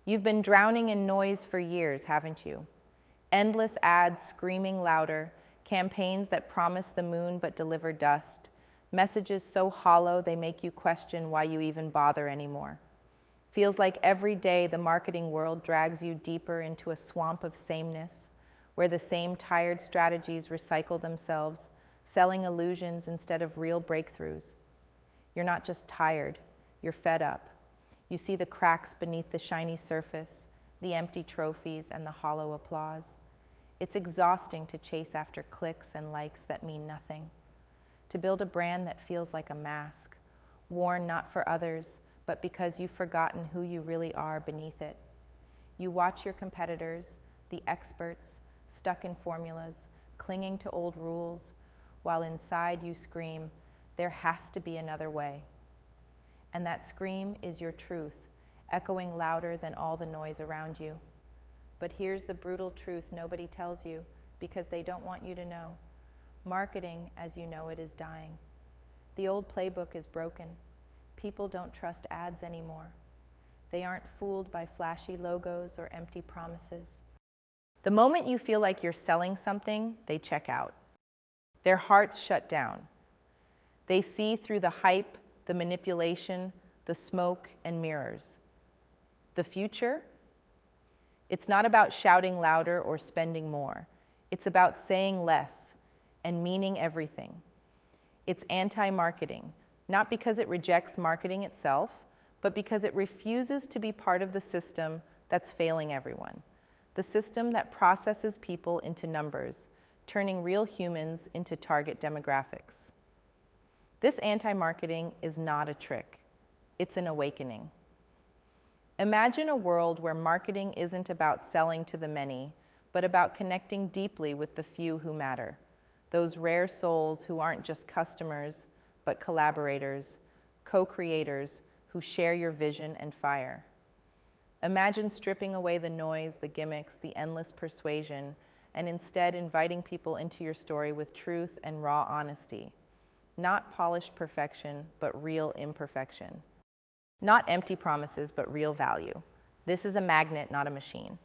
You've been drowning in noise for years, haven't you? Endless ads screaming louder, campaigns that promise the moon but deliver dust, messages so hollow they make you question why you even bother anymore. Feels like every day the marketing world drags you deeper into a swamp of sameness, where the same tired strategies recycle themselves, selling illusions instead of real breakthroughs. You're not just tired, you're fed up. You see the cracks beneath the shiny surface, the empty trophies, and the hollow applause. It's exhausting to chase after clicks and likes that mean nothing. To build a brand that feels like a mask, worn not for others, but because you've forgotten who you really are beneath it. You watch your competitors, the experts, stuck in formulas, clinging to old rules, while inside you scream, there has to be another way. And that scream is your truth, echoing louder than all the noise around you. But here's the brutal truth nobody tells you because they don't want you to know. Marketing, as you know it, is dying. The old playbook is broken. People don't trust ads anymore. They aren't fooled by flashy logos or empty promises. The moment you feel like you're selling something, they check out. Their hearts shut down. They see through the hype, the manipulation, the smoke and mirrors. The future? It's not about shouting louder or spending more. It's about saying less and meaning everything. It's anti-marketing, not because it rejects marketing itself, but because it refuses to be part of the system that's failing everyone. The system that processes people into numbers, turning real humans into target demographics. This anti-marketing is not a trick. It's an awakening. Imagine a world where marketing isn't about selling to the many, but about connecting deeply with the few who matter. Those rare souls who aren't just customers, but collaborators, co-creators who share your vision and fire. Imagine stripping away the noise, the gimmicks, the endless persuasion, and instead inviting people into your story with truth and raw honesty. Not polished perfection, but real imperfection. Not empty promises, but real value. This is a magnet, not a machine.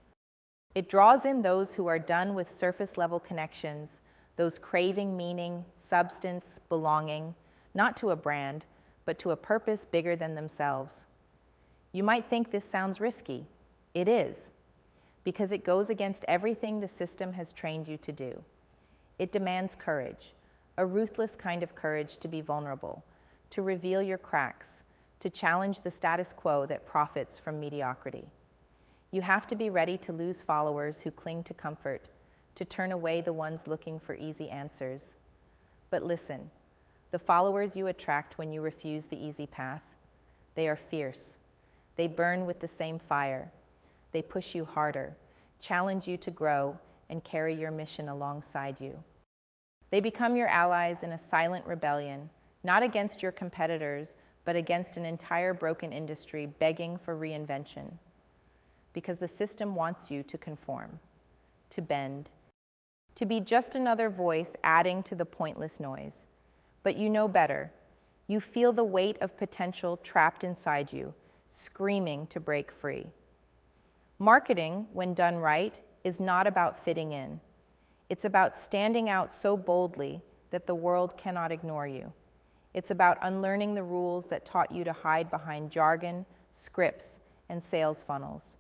It draws in those who are done with surface-level connections, those craving meaning, substance, belonging, not to a brand, but to a purpose bigger than themselves. You might think this sounds risky. It is, because it goes against everything the system has trained you to do. It demands courage, a ruthless kind of courage to be vulnerable, to reveal your cracks, to challenge the status quo that profits from mediocrity. You have to be ready to lose followers who cling to comfort, to turn away the ones looking for easy answers. But listen, the followers you attract when you refuse the easy path, they are fierce. They burn with the same fire. They push you harder, challenge you to grow, and carry your mission alongside you. They become your allies in a silent rebellion, not against your competitors, but against an entire broken industry begging for reinvention. Because the system wants you to conform, to bend, to be just another voice adding to the pointless noise. But you know better. You feel the weight of potential trapped inside you, screaming to break free. Marketing, when done right, is not about fitting in. It's about standing out so boldly that the world cannot ignore you. It's about unlearning the rules that taught you to hide behind jargon, scripts, and sales funnels.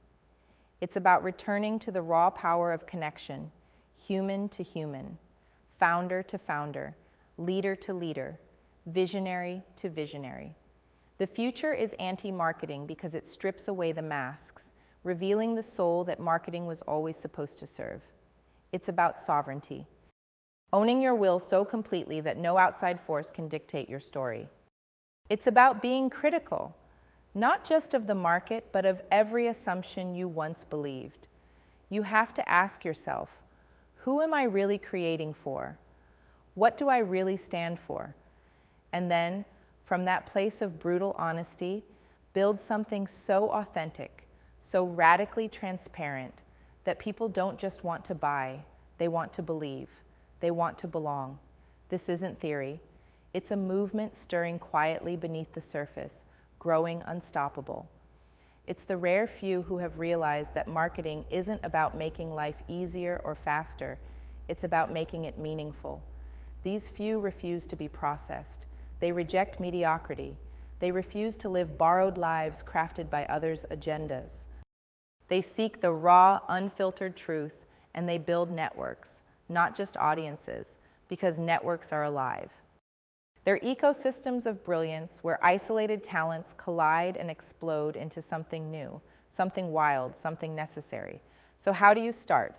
It's about returning to the raw power of connection, human to human, founder to founder, leader to leader, visionary to visionary. The future is anti-marketing because it strips away the masks, revealing the soul that marketing was always supposed to serve. It's about sovereignty, owning your will so completely that no outside force can dictate your story. It's about being critical, not just of the market, but of every assumption you once believed. You have to ask yourself, who am I really creating for? What do I really stand for? And then, from that place of brutal honesty, build something so authentic, so radically transparent, that people don't just want to buy, they want to believe, they want to belong. This isn't theory. It's a movement stirring quietly beneath the surface, growing unstoppable. It's the rare few who have realized that marketing isn't about making life easier or faster, it's about making it meaningful. These few refuse to be processed. They reject mediocrity. They refuse to live borrowed lives crafted by others' agendas. They seek the raw, unfiltered truth, and they build networks, not just audiences, because networks are alive. They're ecosystems of brilliance where isolated talents collide and explode into something new, something wild, something necessary. So how do you start?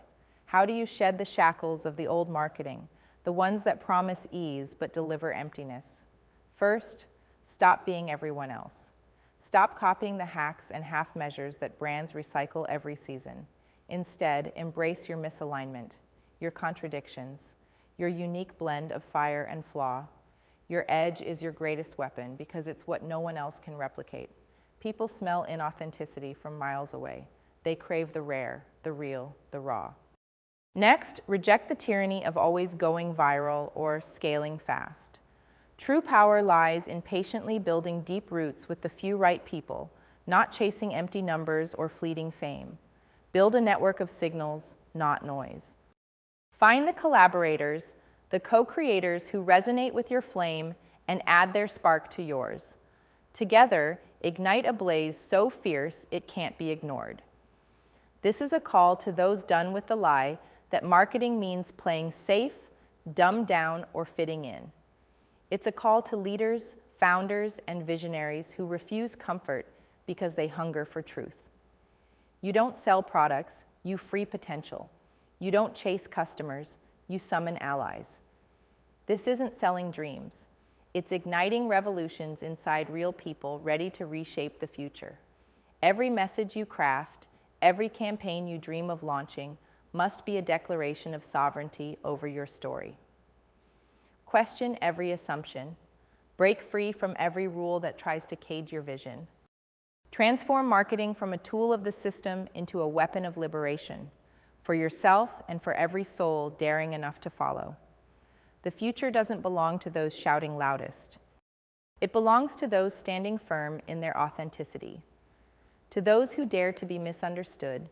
How do you shed the shackles of the old marketing, the ones that promise ease but deliver emptiness? First, stop being everyone else. Stop copying the hacks and half measures that brands recycle every season. Instead, embrace your misalignment, your contradictions, your unique blend of fire and flaw. Your edge is your greatest weapon because it's what no one else can replicate. People smell inauthenticity from miles away. They crave the rare, the real, the raw. Next, reject the tyranny of always going viral or scaling fast. True power lies in patiently building deep roots with the few right people, not chasing empty numbers or fleeting fame. Build a network of signals, not noise. Find the collaborators, the co-creators who resonate with your flame and add their spark to yours. Together, ignite a blaze so fierce it can't be ignored. This is a call to those done with the lie that marketing means playing safe, dumbed down, or fitting in. It's a call to leaders, founders, and visionaries who refuse comfort because they hunger for truth. You don't sell products, you free potential. You don't chase customers, you summon allies. This isn't selling dreams. It's igniting revolutions inside real people ready to reshape the future. Every message you craft, every campaign you dream of launching must be a declaration of sovereignty over your story. Question every assumption. Break free from every rule that tries to cage your vision. Transform marketing from a tool of the system into a weapon of liberation, for yourself and for every soul daring enough to follow. The future doesn't belong to those shouting loudest. It belongs to those standing firm in their authenticity. To those who dare to be misunderstood,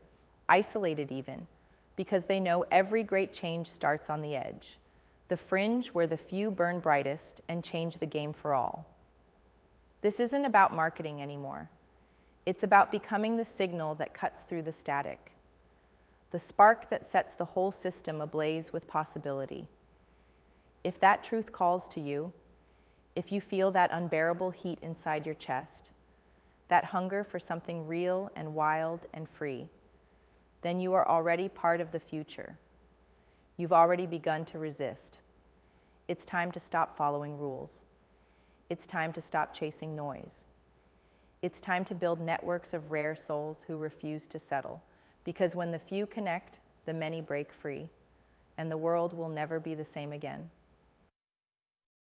isolated even, because they know every great change starts on the edge, the fringe where the few burn brightest and change the game for all. This isn't about marketing anymore. It's about becoming the signal that cuts through the static, the spark that sets the whole system ablaze with possibility. If that truth calls to you, if you feel that unbearable heat inside your chest, that hunger for something real and wild and free, then you are already part of the future. You've already begun to resist. It's time to stop following rules. It's time to stop chasing noise. It's time to build networks of rare souls who refuse to settle, because when the few connect, the many break free, and the world will never be the same again.